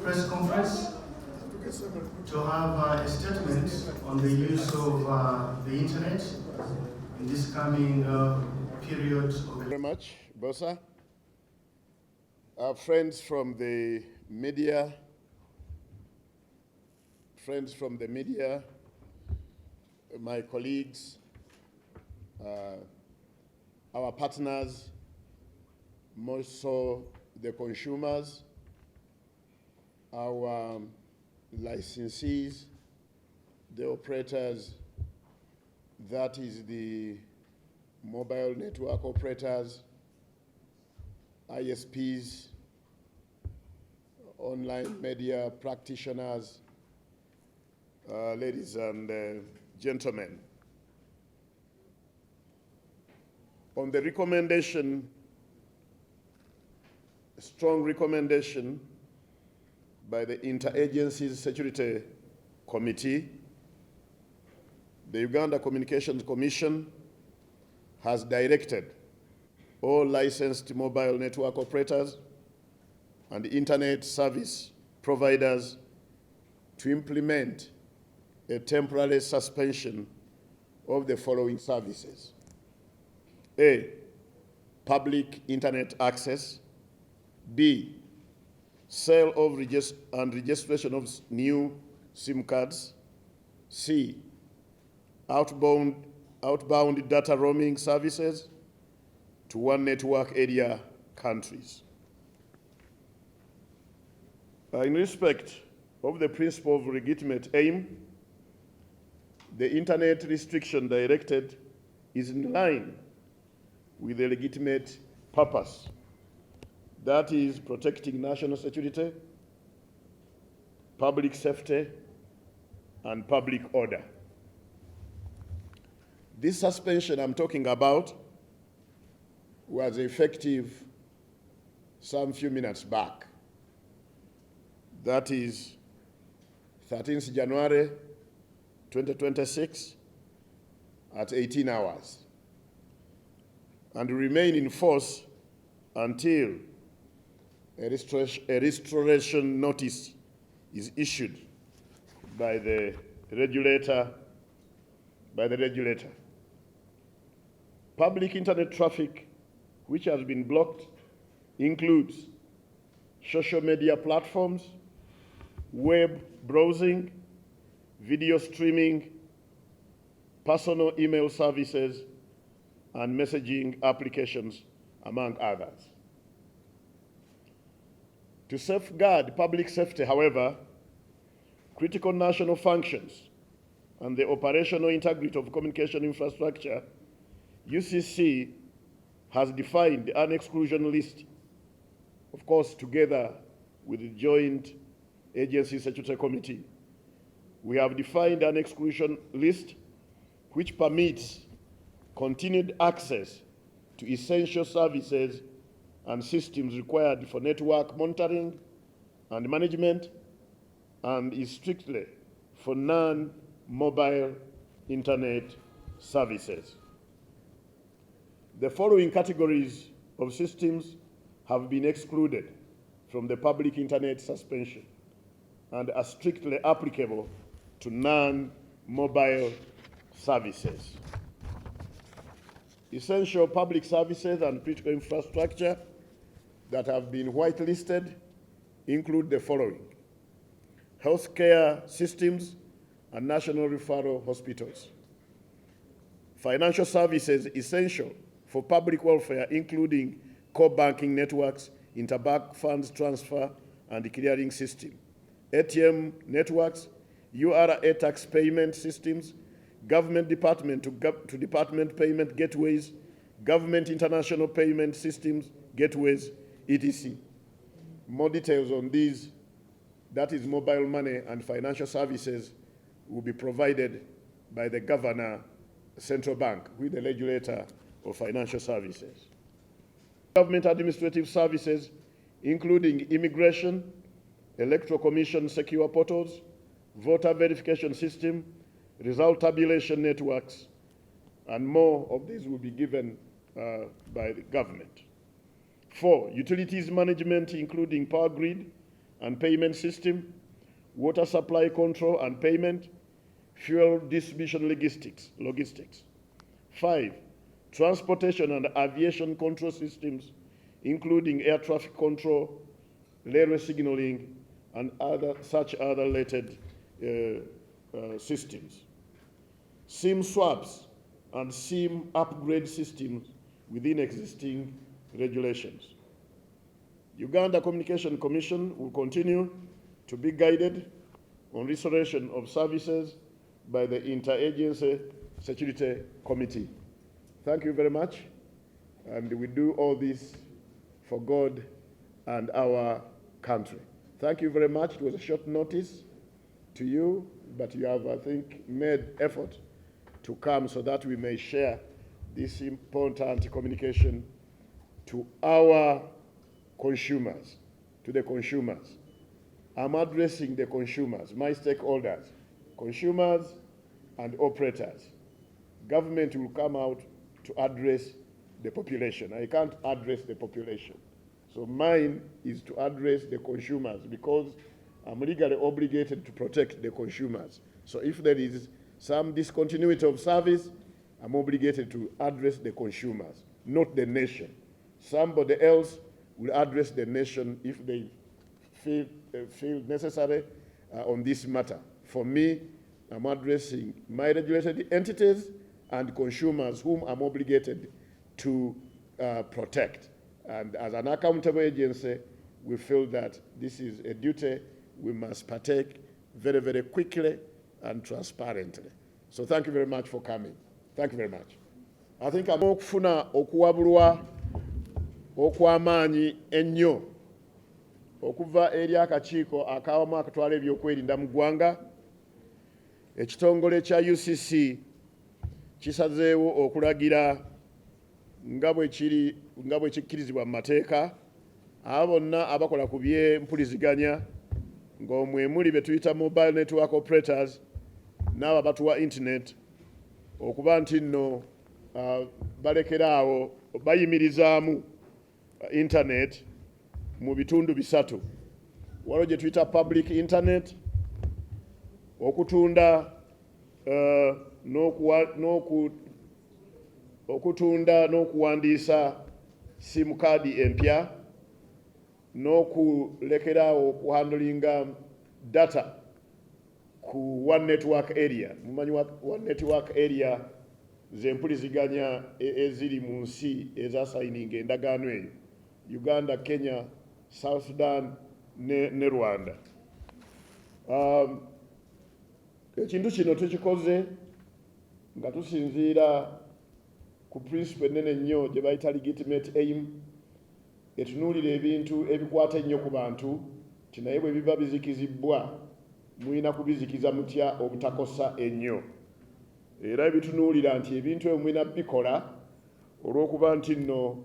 press conference to have a statement on the use of the internet in this coming period. Very much, Bosa. Our friends from the media, my colleagues, our partners, more so the consumers, our licensees, the operators, that is the mobile network operators, ISPs, online media practitioners, ladies and gentlemen. On the recommendation, a strong recommendation by the Interagency Security Committee, the Uganda Communications Commission has directed all licensed mobile network operators and internet service providers to implement a temporary suspension of the following services. A, public internet access. B, sale of and registration of new SIM cards. C, outbound data roaming services to one network area countries. In respect of the principle of legitimate aim, the Internet restriction directed is in line with the legitimate purpose, that is protecting national security, public safety, and public order. This suspension I'm talking about was effective some few minutes back. That is 13th January 2026 at 18 hours, and remain in force until a restoration notice is issued by the regulator. Public internet traffic which has been blocked includes social media platforms, web browsing, video streaming, personal email services, and messaging applications, among others. To safeguard public safety, however, critical national functions and the operational integrity of communication infrastructure, UCC has defined an exclusion list, of course, together with the Joint Agency Security Committee. We have defined an exclusion list which permits continued access to essential services and systems required for network monitoring and management, and is strictly for non-mobile internet services. The following categories of systems have been excluded from the public internet suspension and are strictly applicable to non-mobile services. Essential public services and critical infrastructure that have been whitelisted include the following: healthcare systems and national referral hospitals. Financial services essential for public welfare, including core banking networks, interbank funds transfer and clearing system, ATM networks, URA tax payment systems, government department to department payment gateways, government international payment systems, gateways, etc. More details on these, that is mobile money and financial services, will be provided by the Governor, Central Bank, with the regulator of financial services. Government administrative services, including immigration, electoral commission secure portals, voter verification system, result tabulation networks, and more of these will be given by the government. 4, utilities management, including power grid and payment system, water supply control and payment, fuel distribution logistics. 5, transportation and aviation control systems, including air traffic control, railway signaling, and such other related systems. SIM swaps and SIM upgrade systems within existing regulations. Uganda Communication Commission will continue to be guided on restoration of services by the Interagency Security Committee. Thank you very much, and we do all this for God and our country. Thank you very much. It was a short notice to you, but you have, I think, made effort to come so that we may share this important communication to our consumers, to the consumers. I'm addressing the consumers, my stakeholders, consumers and operators. Government will come out to address the population. I can't address the population. So mine is to address the consumers because I'm legally obligated to protect the consumers. So if there is some discontinuity of service, I'm obligated to address the consumers, not the nation. Somebody else will address the nation if they feel necessary on this matter. For me, I'm addressing my regulated entities and consumers whom I'm obligated to protect. And as an accountable agency, we feel that this is a duty we must partake very, very quickly and transparently. So thank you very much for coming. Thank you very much. I think I'm okufuna okuwabulwa okw'amaanyi ennyo okuva eri akakiiko akawamu akatwala ebyokwerinda mu ggwanga. Ekitongole kya UCC kisazeewo okulagira nga bwe kikkirizibwa mu mateeka abo bonna abakola ku by'empuliziganya ng'omwe muli be tuyita mobile network operators n'abo abatuwa internet okuba nti nno balekeraawo bayimirizaamu internet mu bitundu bisatu. Waliwo gye tuyita public internet, okutunda n'okuwandiisa simu kaadi empya, n'okulekeraawo okuhandolinga data ku one network area. Mumanyi one network area z'empuliziganya eziri mu nsi ezasayininga endagaano eyo: Uganda, Kenya, South Sudan ne Rwanda. Ekintu kino tukikoze nga tusinziira ku principle ennene nnyo gye bayita legitimate aim, etunuulira ebintu ebikwata ennyo ku bantu, ti naye bwe biba bizikizibbwa mulina kubizikiza mutya obutakosa ennyo. Era ebitunuulira nti ebintu ebyo mulina bikola olw'okuba nti nno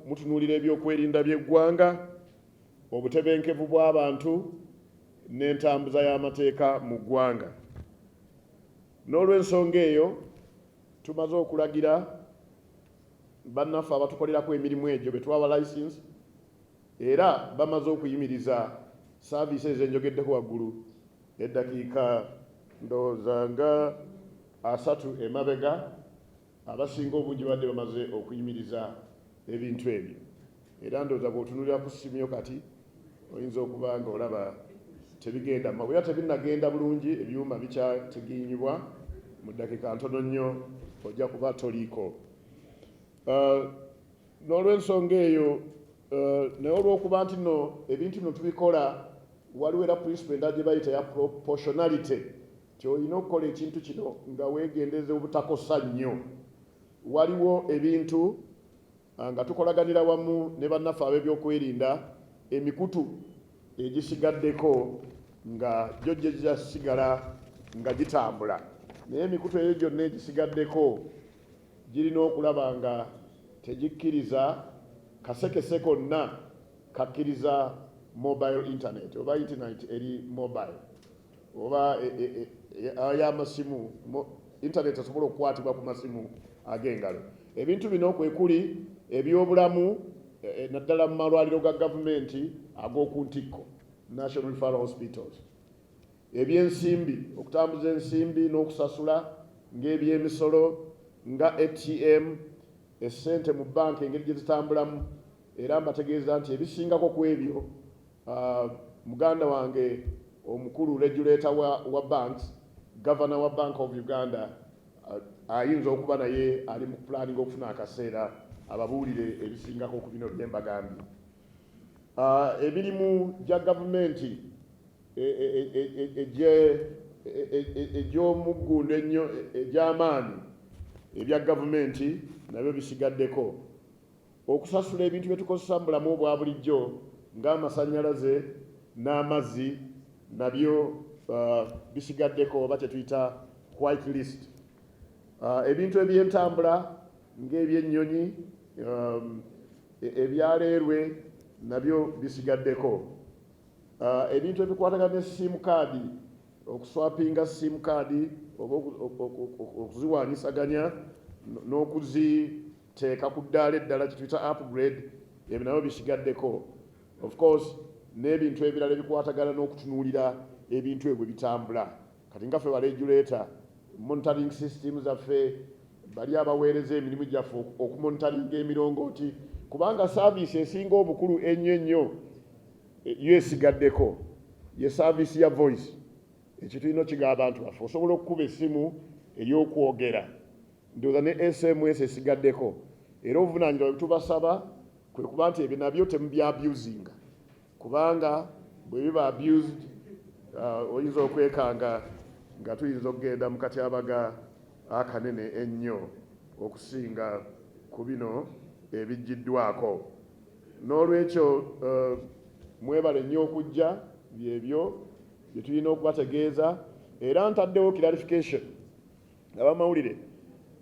mutunuulira ebyokwerinda by'eggwanga, obutebenkevu bw'abantu n'entambuza y'amateeka mu ggwanga. N'olw'ensonga eyo tumaze okulagira bannaffe abatukolerako emirimu egyo be tuwa license, era bamaze okuyimiriza saavisi ezenjogeddeko waggulu eddakiika ndowooza nga 3 emabega. Abasinga obungi badde bamaze okuyimiriza ebintu ebyo, era ndowooza bw'otunuulira ku ssimu yo kati oyinza okuba nga olaba tebigenda mabula tebinnagenda bulungi, ebyuma bikyateginyibwa, mu ddakiika ntono nnyo ojja kuba toliiko. N'olw'ensonga eyo naye olw'okuba nti nno ebintu bino tubikola waliwo era principle endala gye bayita ya proportionality, ti olina okukola ekintu kino nga weegendeza obutakosa nnyo. Waliwo ebintu nga tukolaganira wamu ne bannaffe ab'ebyokwerinda, emikutu egisigaddeko nga gyo gye gisigala nga gitambula, naye emikutu eyo gyonna egisigaddeko girina okulaba nga tegikkiriza kasekese konna kakkiriza mobile internet oba internet eri mobile oba y'amasimu internet esobola okukwatibwa ku masimu ag'engalo. Ebintu bino kwe kuli ebyobulamu, naddala mu malwaliro ga gavumenti ag'oku ntikko, National Referral Hospitals. Ebyensimbi, okutambuza ensimbi n'okusasula ng'ebyemisolo, nga ATM, essente mu banka engeri gye zitambulamu, era mbategeeza nti ebisingako ku ebyo muganda wange omukulu regulator wa banks, governor wa Bank of Uganda, ayinza okuba naye ali mu planning okufuna akaseera ababuulire ebisingako ku bino bye mbagambye. Emirimu gya gavumenti egy'omuggundo ennyo egy'amaanyi ebya gavumenti nabyo bisigaddeko. Okusasula ebintu bye tukozesa mu bulamu obwa bulijjo ng'amasannyalaze n'amazzi nabyo bisigaddeko oba kyetuyita white list. Ebintu eby'entambula ng'ebyennyonyi, ebyaleerwe nabyo bisigaddeko. Ebintu ebikwatagana ne sim card, okuswapinga sim card oba okuziwaanyisaganya n'okuziteeka ku ddaala eddala kyetuyita upgrade, ebyo nabyo bisigaddeko. Of course n'ebintu ebirala ebikwatagana n'okutunuulira ebintu ebyo bitambula. Kati nga ffe ba regulator, monitoring system zaffe, bali abaweereza emirimu gyaffe okumonitaringa emirongooti, kubanga saavisi esinga obukulu ennyo yo esigaddeko, ye saavisi ya voice. Ekyo tulina kiga abantu baffe, osobola okukuba essimu ey'okwogera, ndowooza ne SMS esigaddeko, era obuvunaanyizibwa bwe tubasaba kwe kuba nti ebyo nabyo temubyabusinga, kubanga bwe biba abused oyinza okwekanga nga tuyinza okugenda mu katyabaga akanene ennyo okusinga ku bino ebijjiddwako. N'olwekyo mwebale nnyo okujja, byebyo bye tulina okubategeeza, era ntaddewo clarification abamawulire.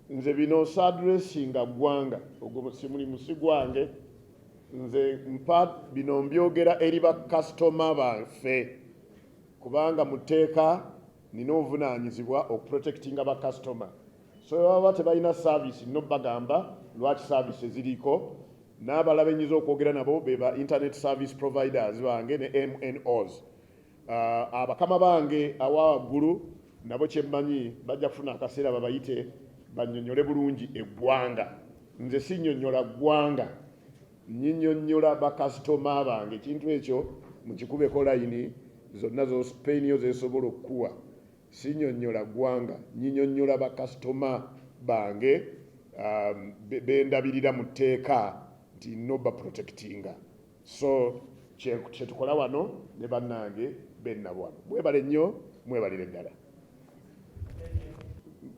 Nze bino saadressinga ggwanga, ogwo si mulimu si gwange, nze mpa bino mbyogera eri bakasitoma baffe, kubanga mu tteeka nina obuvunaanyizibwa okuprotectinga bakasitoma. So baba tebalina service no bagamba lwaki service ziriko, n'abalala benyiza okwogera nabo be ba internet service providers bange ne MNOs. Abakama bange awawaggulu nabo kyemmanyi bajja kufuna akaseera babayite bannyonnyole bulungi eggwanga. Nze sinnyonnyola ggwanga, nnyinnyonnyola bakasitoma bange. Ekintu ekyo mukikubeko layini zonna z'osipeniyo zesobola okukuwa. Sinnyonnyola ggwanga, nnyinnyonnyola bakasitoma bange bendabirira mu tteeka nti no baprotectinga. So kyetukola wano ne bannange bennabwano. Mwebale nnyo, mwebalire ddala.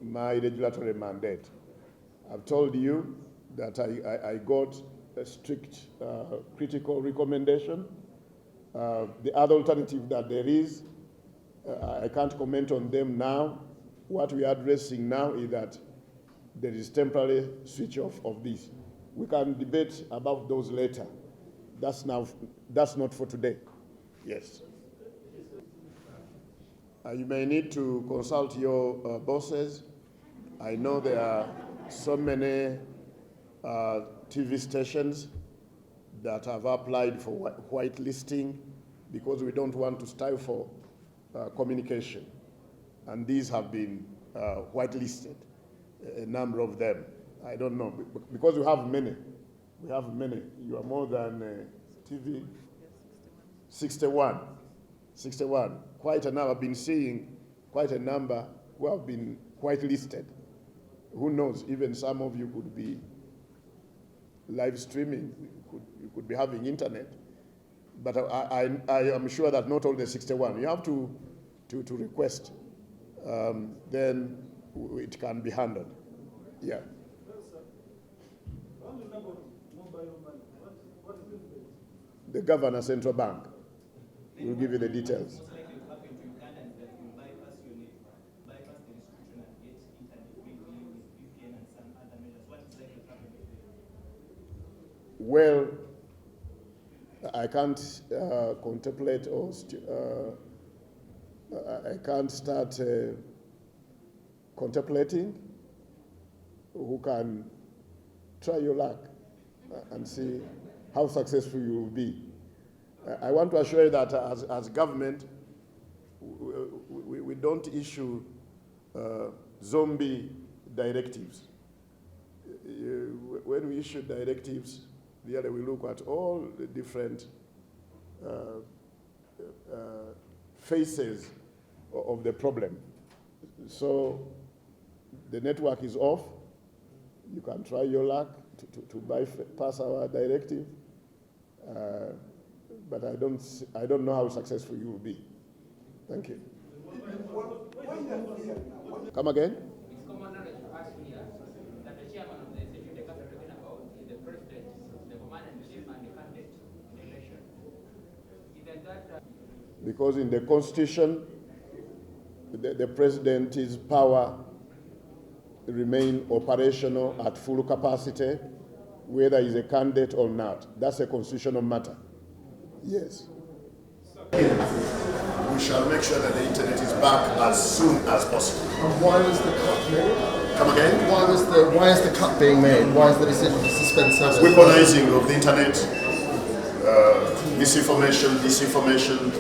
My regulatory mandate. I've told you that I got a strict critical recommendation. The other alternative that there is, I can't comment on them now. What we are addressing now is that there is temporary switch off of this. We can debate about those later. That's not for today. Yes. You may need to consult your bosses. I know there are so many TV stations that have applied for whitelisting because we don't want to stifle communication. And these have been whitelisted, a number of them. I don't know, because we have many. We have many. You are more than TV. 61. 61. Quite a number. I've been seeing quite a number who have been whitelisted. Who knows, even some of you could be live streaming, you could be having internet. But I am sure that not all the 61. You have to request, then it can be handled. Yeah. The governor, central bank, will give you the details. Well, I can't contemplate or I can't start contemplating. Who can try your luck and see how successful you will be. I want to assure you that as government, we don't issue zombie directives. When we issue directives, really we look at all the different phases of the problem. So the network is off. You can try your luck to bypass our directive, but I don't know how successful you will be. Thank you. Come again? It's common knowledge to us here that the chairman of the executive that we're talking about is the president, the commander in chief, and the candidate in the election. Even that. Because in the Constitution, the president's power remain operational at full capacity, whether he's a candidate or not. That's a constitutional matter. Yes. We shall make sure that the internet is back as soon as possible. And why was the cut made? Come again? Why is the cut being made? Why is the decision to suspend service? Weaponizing of the internet, misinformation, disinformation.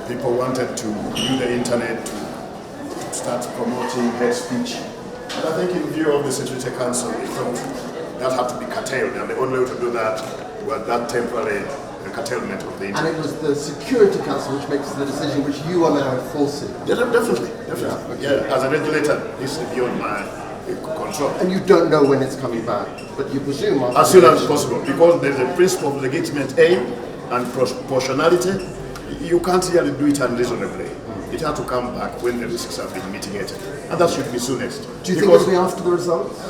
People wanted to use the internet to start promoting hate speech. And I think in view of the Security Council, we thought that had to be curtailed, and the only way to do that was that temporary curtailment of the internet. And it was the Security Council which makes the decision which you are now enforcing. Yeah, definitely. Yeah, as a regulator, this is beyond my control. And you don't know when it's coming back, but you presume after As soon as possible, because there's a principle of legitimate aim and proportionality. You can't really do it unreasonably. It has to come back when the risks have been mitigated. And that should be soonest. Do you think it'll be after the results?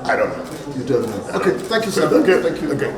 I don't know. You don't know. Okay, thank you, sir. Okay. Thank you. Okay.